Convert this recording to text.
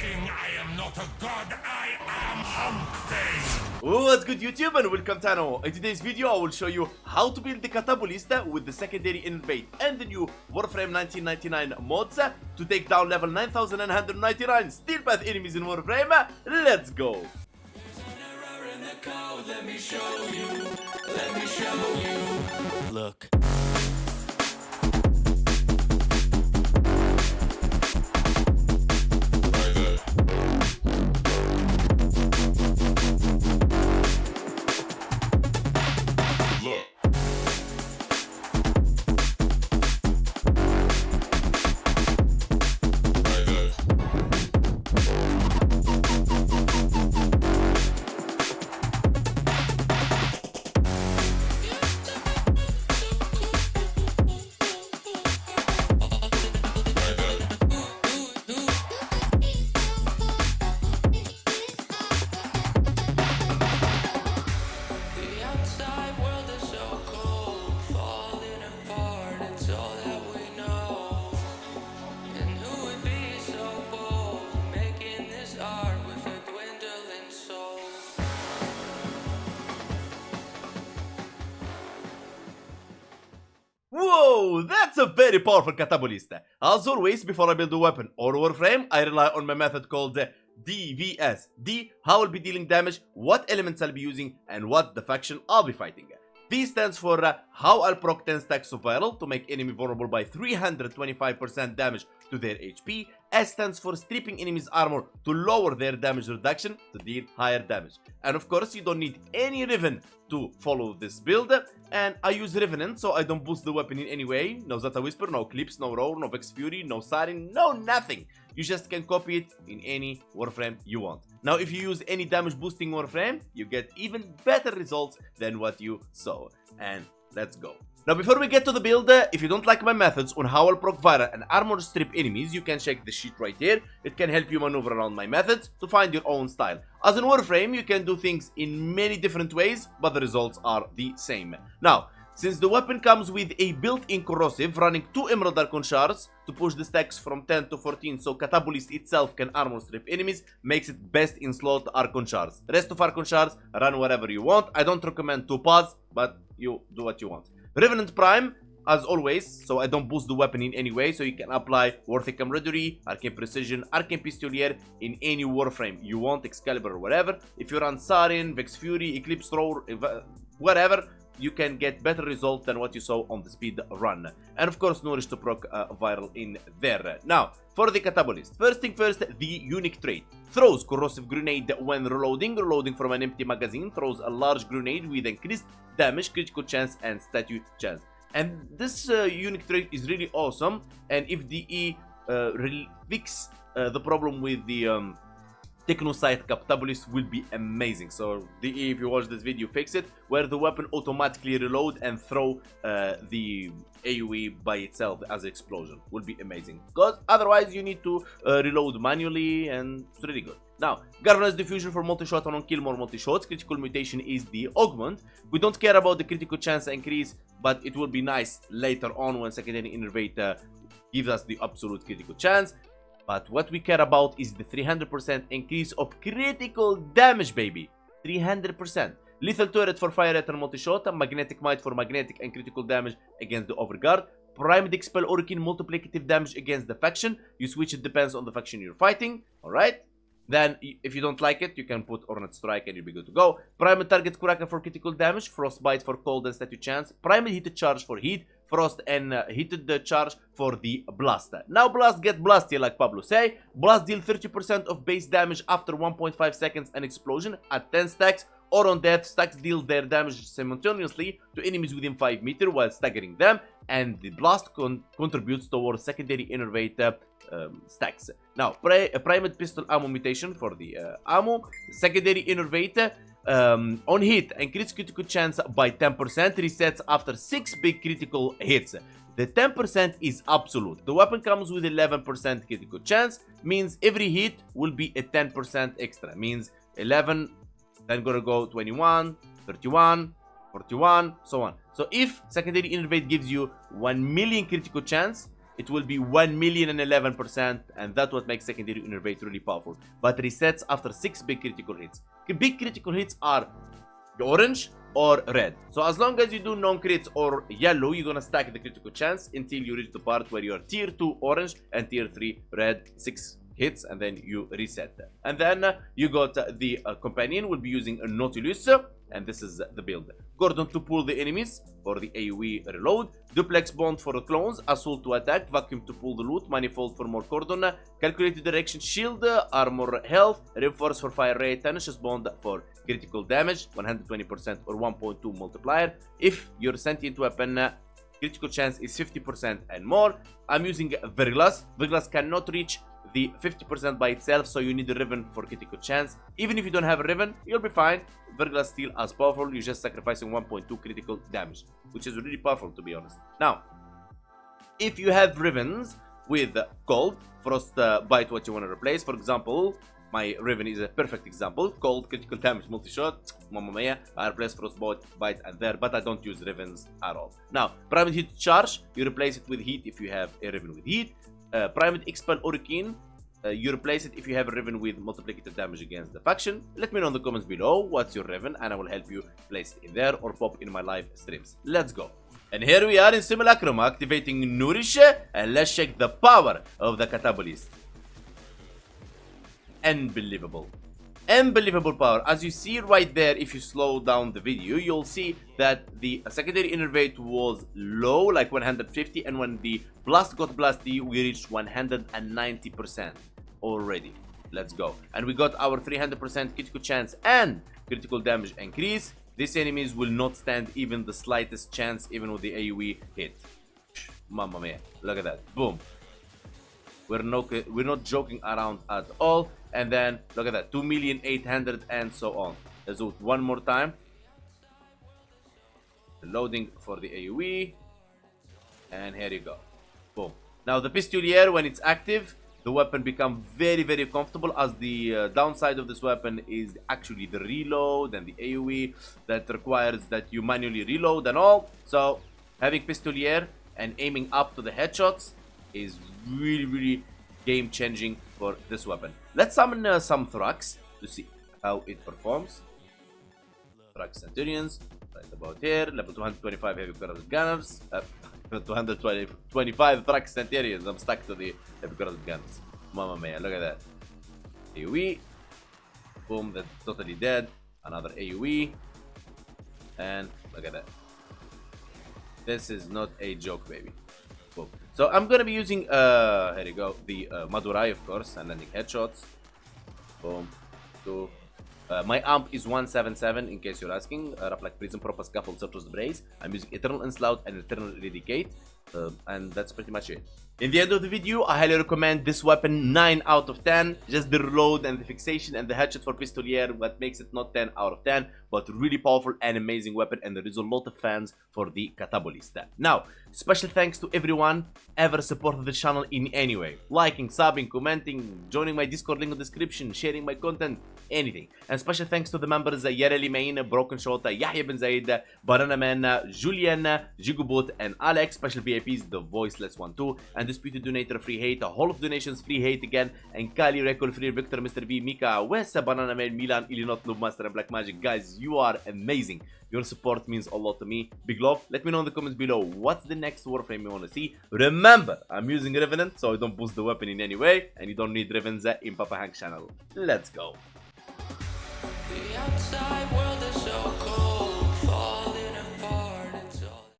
king, I am not a god, I am Hump. What's good YouTube and welcome to Nano. In today's video I will show you how to build the Catabolyst with the secondary Enervating and the new Warframe 1999 mods to take down level 9999 steel path enemies in Warframe. Let's go! Let me show you. Look. Whoa, that's a very powerful Catabolyst. As always, before I build a weapon or Warframe, I rely on my method called DVS. D, how I'll be dealing damage, what elements I'll be using, and what the faction I'll be fighting. V stands for how I'll proc 10 stacks of viral to make enemy vulnerable by 325% damage to their HP. S stands for stripping enemies armor to lower their damage reduction to deal higher damage. And of course you don't need any riven to follow this build. And I use Revenant so I don't boost the weapon in any way. No Zeta Whisper, no Clips, no Roar, no Vex Fury, no Siren, no nothing. You just can copy it in any Warframe you want. Now if you use any damage boosting Warframe, you get even better results than what you saw. And let's go. Now before we get to the build, if you don't like my methods on how I'll proc viral and armor strip enemies, you can check the sheet right here. It can help you maneuver around my methods to find your own style. As in Warframe, you can do things in many different ways, but the results are the same. Now, since the weapon comes with a built-in corrosive running 2 emerald archon shards to push the stacks from 10 to 14 so Catabolyst itself can armor strip enemies, makes it best in slot archon shards. Rest of archon shards, run whatever you want. I don't recommend 2 pods, but you do what you want. Revenant Prime, as always, so I don't boost the weapon in any way, so you can apply Warframe Camaraderie, Arcane Precision, Arcane Pistolier in any Warframe you want, Excalibur or whatever. If you run Siren, Vex Fury, Eclipse Roar, whatever, you can get better results than what you saw on the speed run. And of course, Nourish to proc viral in there. Now, for the Catabolyst, first thing first, the unique trait. Throws corrosive grenade when reloading from an empty magazine, throws a large grenade with increased damage, critical chance, and statue chance. And this unique trait is really awesome, and if DE fix the problem with the Technosite Catabolyst will be amazing. So DE, if you watch this video, fix it, where the weapon automatically reload and throw the AoE by itself as an explosion. Will be amazing, because otherwise you need to reload manually, and it's really good. Now, Galvanized Diffusion for multi-shot and on-kill more multi-shots. Critical mutation is the augment. We don't care about the critical chance increase, but it will be nice later on when secondary Enervate gives us the absolute critical chance. But what we care about is the 300% increase of critical damage, baby. 300%. Lethal turret for fire rate and multi-shot. Magnetic might for magnetic and critical damage against the overguard. Primed expel Orkin multiplicative damage against the faction. You switch, it depends on the faction you're fighting. Alright? Then, if you don't like it, you can put Ornate Strike and you'll be good to go. Primed target Curaker for critical damage. Frostbite for cold and statue chance. Primed heated charge for heat. Frost and heated the charge for the blast. Now blast get blasty, like Pablo say. Blast deal 30% of base damage after 1.5 seconds an explosion at 10 stacks or on death. Stacks deals their damage simultaneously to enemies within 5 meters while staggering them, and the blast contributes towards secondary Enervate stacks. Now, Primed Pistol Ammo mutation for the ammo. Secondary Enervate on hit, increase critical chance by 10%, resets after 6 big critical hits. The 10% is absolute. The weapon comes with 11% critical chance, means every hit will be a 10% extra. Means 11, then gonna go 21, 31, 41, so on. So if secondary Enervate gives you 1 million critical chance, it will be 1,011%, and that's what makes secondary Enervate really powerful. But resets after 6 big critical hits. Big critical hits are orange or red. So as long as you do non-crits or yellow, you're gonna stack the critical chance until you reach the part where you are tier 2 orange and tier 3 red, 6 hits, and then you reset. And then you got the companion will be using a Nautilus, and this is the build. Gordon to pull the enemies for the AoE reload, Duplex Bond for the clones, Assault to attack, Vacuum to pull the loot, Manifold for more Cordon, Calculated Direction Shield, Armor Health, Reinforce for fire rate, Tenacious Bond for critical damage, 120% or 1.2 multiplier. If your sentient weapon critical chance is 50% and more. I'm using Verglas. Verglas cannot reach the 50% by itself, so you need a Riven for critical chance. Even if you don't have a Riven, you'll be fine. Verglas still as powerful, you're just sacrificing 1.2 critical damage, which is really powerful, to be honest. Now, if you have Rivens with Cold, Frost Bite, what you want to replace, for example, my Riven is a perfect example. Cold, critical damage, multi-shot, mamma mia. I replace Frost Bite and there, but I don't use Rivens at all. Now, Primate Heat Charge, you replace it with Heat if you have a Riven with Heat. Primate Expel Hurricane, you replace it if you have a Riven with multiplicative damage against the faction. Let me know in the comments below what's your Riven, and I will help you place it in there or pop in my live streams. Let's go. And here we are in Simulacrum, activating Nourish, and let's check the power of the Catabolyst. Unbelievable. Unbelievable power. As you see right there, if you slow down the video, you'll see that the secondary Enervate was low, like 150, and when the blast got blasty, we reached 190% already. Let's go. And we got our 300% critical chance and critical damage increase. These enemies will not stand even the slightest chance, even with the AoE hit. Mamma mia. Look at that. Boom. We're not joking around at all. And then look at that, 2,800,000 and so on. Let's do it one more time. Loading for the AoE, and here you go. Boom. Now the Pistolier, when it's active, the weapon becomes very, very comfortable, as the downside of this weapon is actually the reload and the AoE that requires that you manually reload and all. So having Pistolier and aiming up to the headshots is really, really game changing for this weapon. Let's summon some Thrax to see how it performs. Thrax Centurions, right about here. Level 225 heavy corrosive gunners. 225 Thrax Centurions. I'm stuck to the heavy corrosive gunners. Mamma mia, look at that. AoE. Boom, that's totally dead. Another AoE. And look at that. This is not a joke, baby. Boom. So I'm gonna be using here you go, the Madurai, of course, and landing headshots. Boom. Two. My amp is 177 in case you're asking. Reflect Prism, Proper Scaffold, Surplus Brace. I'm using Eternal Enslout and Eternal Eradicate. And that's pretty much it. In the end of the video, I highly recommend this weapon 9 out of 10. Just the reload and the fixation and the headshot for Pistolier, what makes it not 10 out of 10, but really powerful and amazing weapon, and there is a lot of fans for the Catabolyst. Now, special thanks to everyone ever supported the channel in any way. Liking, subbing, commenting, joining my Discord link in the description, sharing my content, anything. And special thanks to the members Yareli Main, Broken Shot, Yahya Ben Zaid, Banana Man, Julian, Jigubot, and Alex. Special VIPs, the Voiceless one too, and Disputed Donator Free Hate, a Hall of Donations Free Hate again, and Kali, Recall, Free Victor, Mr. V, Mika, Wes, Banana Man, Milan, Illinois, Noob Master, and Black Magic. Guys, you are amazing. Your support means a lot to me. Big love. Let me know in the comments below what's the next Warframe you want to see. Remember, I'm using Revenant, so I don't boost the weapon in any way, and you don't need Revens in Papa Hank channel. Let's go. The outside world